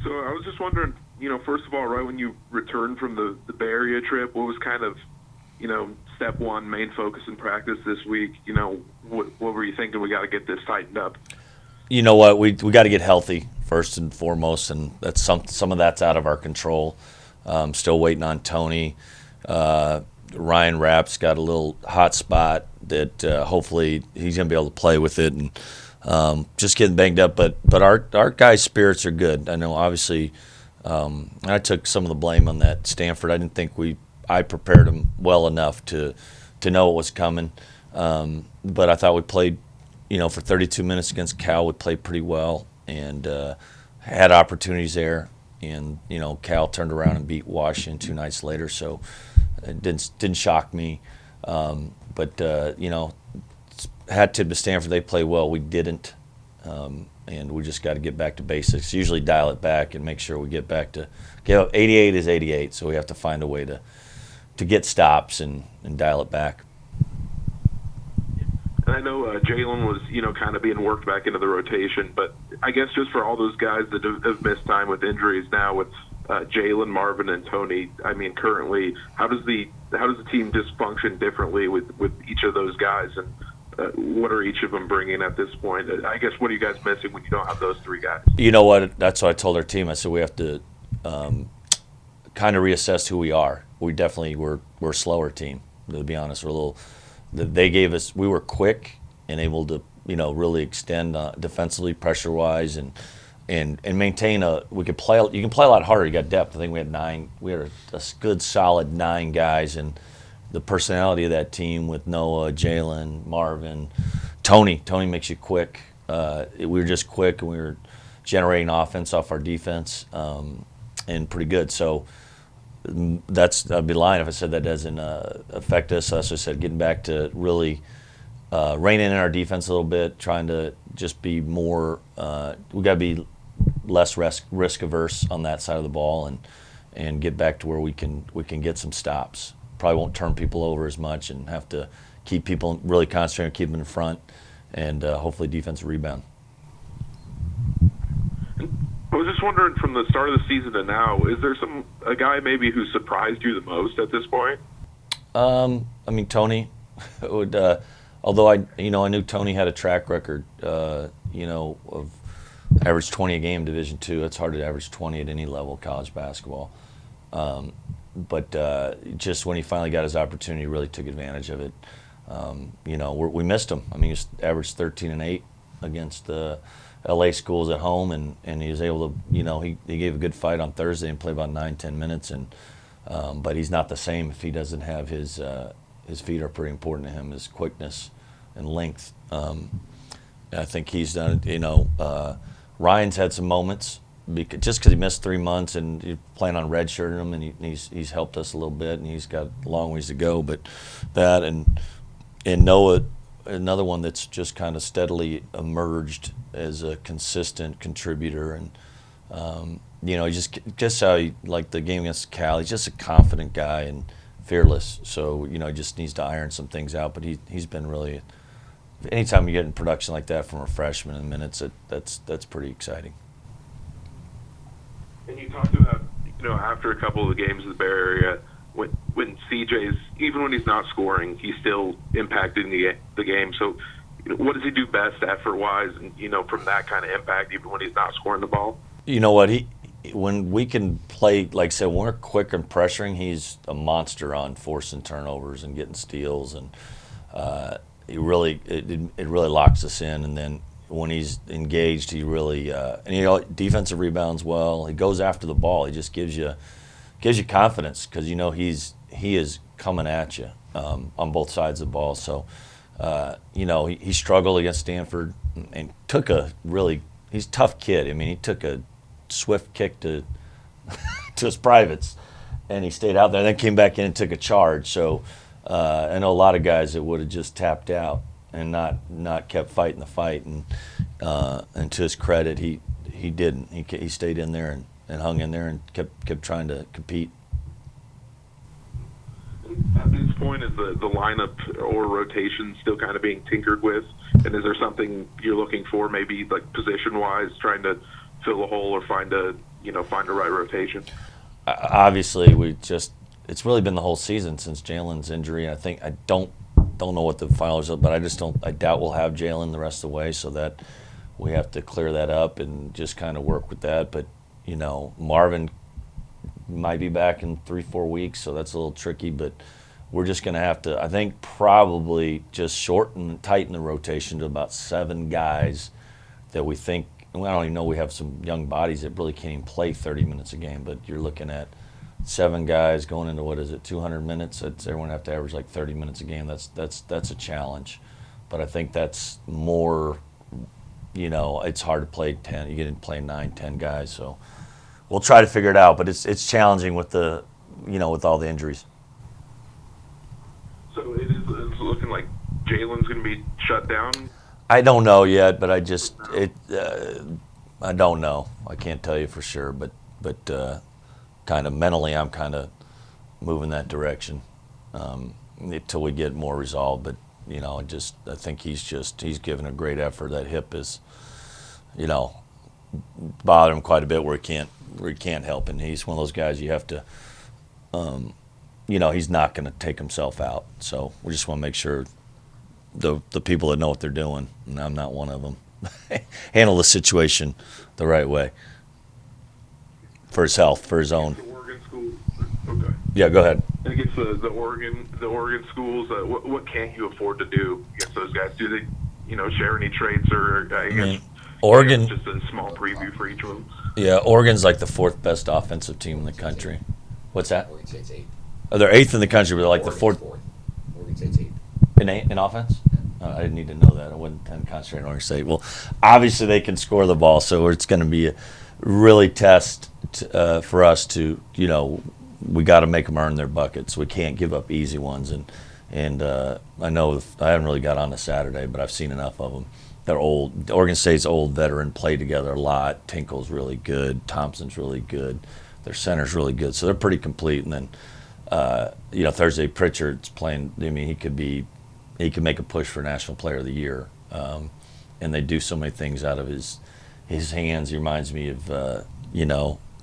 So I was just wondering, first of all, right when you returned from the Bay Area trip, what was kind of, step one, main focus in practice this week? What were you thinking? We got to get this tightened up. You know what? We got to get healthy first and foremost, and that's some of that's out of our control. Still waiting on Tony. Ryan Rapp's got a little hot spot that hopefully he's going to be able to play with it, and just getting banged up. But our guys' spirits are good. I know obviously I took some of the blame on that Stanford. I didn't think I prepared them well enough to know what was coming. But I thought we played, for 32 minutes against Cal, we played pretty well and had opportunities there. And Cal turned around and beat Washington 2 nights later, so it didn't shock me. But had to Stanford, they play well. We didn't, and we just got to get back to basics. Usually dial it back and make sure we get back to 88 is 88, so we have to find a way to get stops and dial it back. And I know Jalen was, kind of being worked back into the rotation, but I guess just for all those guys that have missed time with injuries now, with Jalen, Marvin, and Tony, I mean, currently, how does the team just function differently with each of those guys, and what are each of them bringing at this point? I guess what are you guys missing when you don't have those three guys? You know what? That's what I told our team. I said we have to kind of reassess who we are. We definitely we're a slower team, to be honest. They gave us. We were quick and able to really extend defensively, pressure wise, and maintain a. We could play. You can play a lot harder. You got depth. I think we had 9. We had a good solid 9 guys, and the personality of that team with Noah, Jalen, Marvin, Tony. Tony makes you quick. We were just quick, and we were generating offense off our defense, and pretty good. So. I'd be lying if I said that doesn't affect us. As I said, getting back to really reining in our defense a little bit, trying to just be more. We got to be less risk averse on that side of the ball, and get back to where we can get some stops. Probably won't turn people over as much, and have to keep people really concentrated, keep them in front, and hopefully defensive rebound. I was just wondering, from the start of the season to now, is there a guy maybe who surprised you the most at this point? I mean, Tony would. Although I knew Tony had a track record, of average 20 a game, Division II. It's hard to average 20 at any level of college basketball. But just when he finally got his opportunity, he really took advantage of it. We missed him. I mean, he averaged 13 and 8 against the LA schools at home, and he was able to, he gave a good fight on Thursday and played about 9-10 minutes, and but he's not the same if he doesn't have his feet are pretty important to him, his quickness and length. I think he's done it. Ryan's had some moments just because he missed 3 months and he's planning on redshirting him, and he's helped us a little bit, and he's got a long ways to go. But that and Noah, another one that's just kind of steadily emerged as a consistent contributor, and just how he, like the game against Cal, he's just a confident guy and fearless. So he just needs to iron some things out. But he's been really. Anytime you get in production like that from a freshman in minutes, that's pretty exciting. And you talked about after a couple of the games in the Bay Area, when CJ's, even when he's not scoring, he's still impacting the game. So, what does he do best effort-wise, and from that kind of impact, even when he's not scoring the ball? You know what, when we can play, like I said, when we're quick and pressuring, he's a monster on forcing turnovers and getting steals, and it really locks us in. And then when he's engaged, he really defensive rebounds well. He goes after the ball. He just gives you confidence because he is coming at you on both sides of the ball. So he struggled against Stanford and he's a tough kid. I mean, he took a swift kick to his privates, and he stayed out there, and then came back in and took a charge. So I know a lot of guys that would have just tapped out and not kept fighting the fight, and to his credit, he didn't. He stayed in there and hung in there and kept trying to compete. At this point, is the lineup or rotation still kind of being tinkered with? And is there something you're looking for, maybe like position-wise, trying to fill a hole or find a find the right rotation? Obviously, it's really been the whole season since Jalen's injury. I don't know what the final result, but I doubt we'll have Jalen the rest of the way, so that we have to clear that up and just kind of work with that. But Marvin might be back in 3-4 weeks, so that's a little tricky. But we're just going to have to, I think, probably just tighten the rotation to about 7 guys that we think. I don't even know, we have some young bodies that really can't even play 30 minutes a game, but you're looking at 7 guys going into 200 minutes. Everyone have to average like 30 minutes a game. That's a challenge, but I think that's more. It's hard to play 10. You get to play 9, 10 guys, so we'll try to figure it out. But it's challenging with with all the injuries. So it's looking like Jalen's going to be shut down. I don't know yet, but I don't know. I can't tell you for sure, but kind of mentally, I'm kind of moving that direction until we get more resolved. But I think he's given a great effort. That hip is, bothering him quite a bit where he can't help, and he's one of those guys you have to, he's not going to take himself out. So we just want to make sure the people that know what they're doing, and I'm not one of them, handle the situation the right way for his health, for his own. The Oregon schools. Okay. Yeah, go ahead. And against the Oregon schools, what can't you afford to do against those guys? Do they, share any traits, or I guess Oregon? Just a small preview for each of them. Yeah, Oregon's like the 4th best offensive team in the country. What's that? Oregon State's 8th. Oh, they're 8th in the country, but they're like the 4th. Oregon State's 8th. In offense? I didn't need to know that. I wouldn't concentrate on Oregon State. Well, obviously they can score the ball, so it's going to be a really test for us to, we got to make them earn their buckets. We can't give up easy ones. And I know I haven't really got on to Saturday, but I've seen enough of them. They're old. Oregon State's old veteran, play together a lot. Tinkle's really good. Thompson's really good. Their center's really good. So they're pretty complete. And then, Thursday Pritchard's playing. I mean, he can make a push for National Player of the Year. And they do so many things out of his hands. He reminds me of,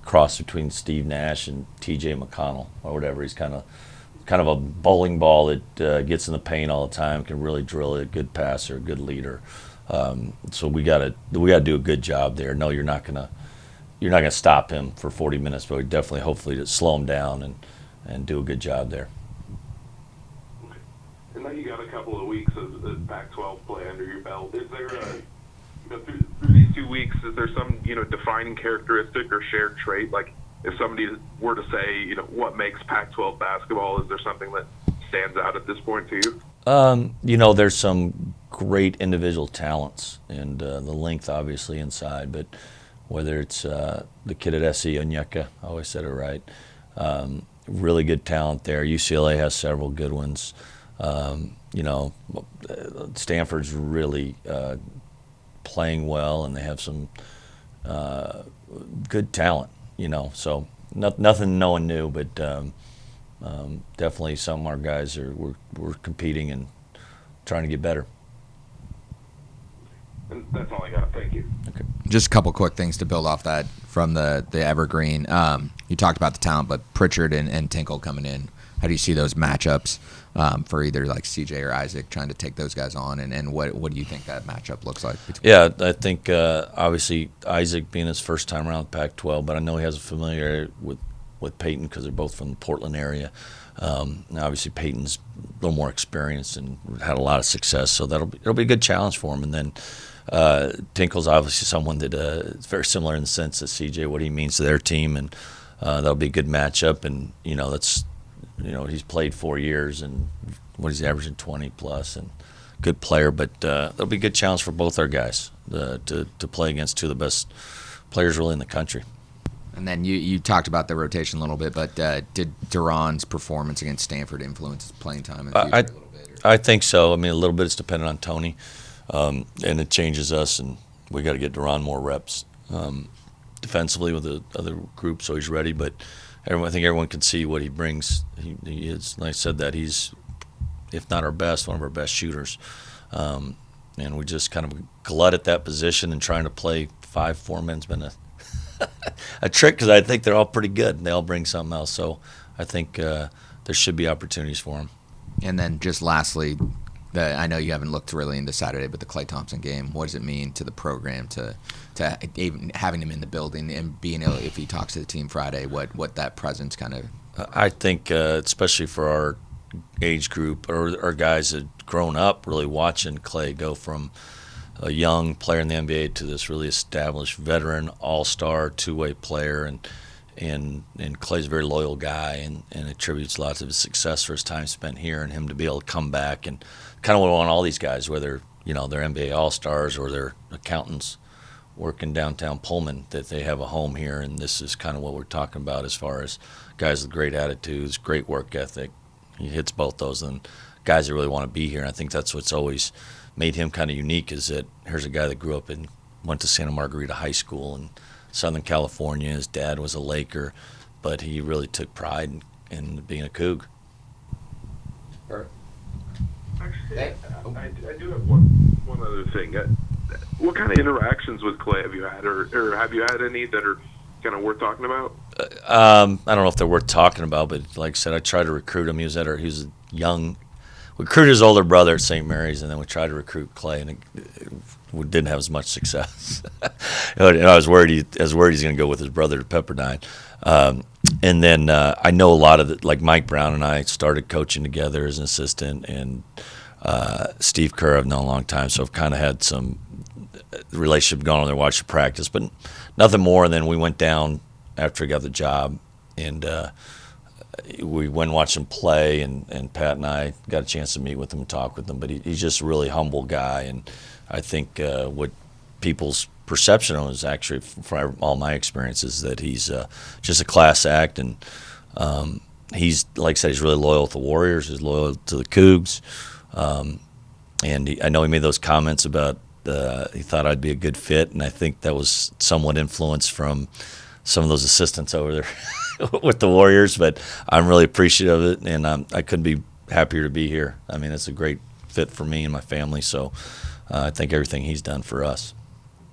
cross between Steve Nash and T.J. McConnell or whatever. He's kind of a bowling ball that gets in the paint all the time, can really drill it, a good passer, a good leader. So we got to do a good job there. No, you're not gonna stop him for 40 minutes, but we definitely, hopefully, to slow him down and do a good job there. And then you got a couple of weeks of Pac-12 play under your belt. Is there through these 2 weeks, is there some defining characteristic or shared trait? Like if somebody were to say what makes Pac-12 basketball, is there something that stands out at this point to you? There's some great individual talents, and the length obviously inside, but whether it's the kid at SC, Onyeka, I always said it right, really good talent there. UCLA has several good ones. Stanford's really playing well, and they have some good talent, so nothing no one knew, but definitely some of our guys we're competing and trying to get better. And that's all I got. Thank you. Okay. Just a couple quick things to build off that from the Evergreen. You talked about the talent, but Pritchard and Tinkle coming in. How do you see those matchups for either like CJ or Isaac trying to take those guys on, and what do you think that matchup looks like? Yeah, I think obviously Isaac being his first time around the Pac-12, but I know he has a familiarity with Peyton because they're both from the Portland area. Obviously Peyton's a little more experienced and had a lot of success, so it'll be a good challenge for him. And then Tinkle's obviously someone that is very similar in the sense that CJ, what he means to their team, and that'll be a good matchup. And he's played 4 years, and he's averaging 20 plus, and good player. But that'll be a good challenge for both our guys to play against two of the best players really in the country. And then you talked about the rotation a little bit, but did Duran's performance against Stanford influence his playing time in the future a little bit? I think so. I mean, a little bit is dependent on Tony, and it changes us, and we got to get Duran more reps defensively with the other group, so he's ready. But I think everyone can see what he brings. He is, like I said, that he's, if not our best, one of our best shooters. And we just kind of glut at that position, and trying to play 5 4 men's been a trick because I think they're all pretty good and they all bring something else. So I think there should be opportunities for them. And then just lastly, I know you haven't looked really into Saturday, but the Klay Thompson game, what does it mean to the program to even having him in the building and being able, if he talks to the team Friday, what that presence kind of? I think especially for our age group or our guys that grown up really watching Klay go from a young player in the NBA to this really established veteran all-star two-way player, and Klay's a very loyal guy and attributes lots of his success for his time spent here, and him to be able to come back and kind of what I want all these guys, whether they're NBA all-stars or they're accountants working downtown Pullman, that they have a home here, and this is kind of what we're talking about as far as guys with great attitudes, great work ethic. He hits both those, and guys that really want to be here. And I think that's what's always made him kind of unique, is that here's a guy that grew up and went to Santa Margarita High School in Southern California. His dad was a Laker, but he really took pride in being a Coug. Actually, I do have one other thing. What kind of interactions with Klay have you had, or have you had any that are kind of worth talking about? I don't know if they're worth talking about, but like I said, I tried to recruit him. He was a young. We recruited his older brother at St. Mary's, and then we tried to recruit Klay, and we didn't have as much success. And I was worried he's going to go with his brother to Pepperdine. And then I know a lot of like Mike Brown and I started coaching together as an assistant, and Steve Kerr I've known a long time, so I've kind of had some relationship going on there, watching practice, but nothing more. And then we went down after I got the job, and we went and watched him play, and Pat and I got a chance to meet with him and talk with him. But he's just a really humble guy, and I think what people's perception of him is actually, from all my experiences, that he's just a class act, and he's, like I said, he's really loyal to the Warriors, he's loyal to the Cougs, and I know he made those comments about he thought I'd be a good fit, and I think that was somewhat influenced from some of those assistants over there with the Warriors, but I'm really appreciative of it, and I couldn't be happier to be here. I mean, it's a great fit for me and my family, so I think everything he's done for us.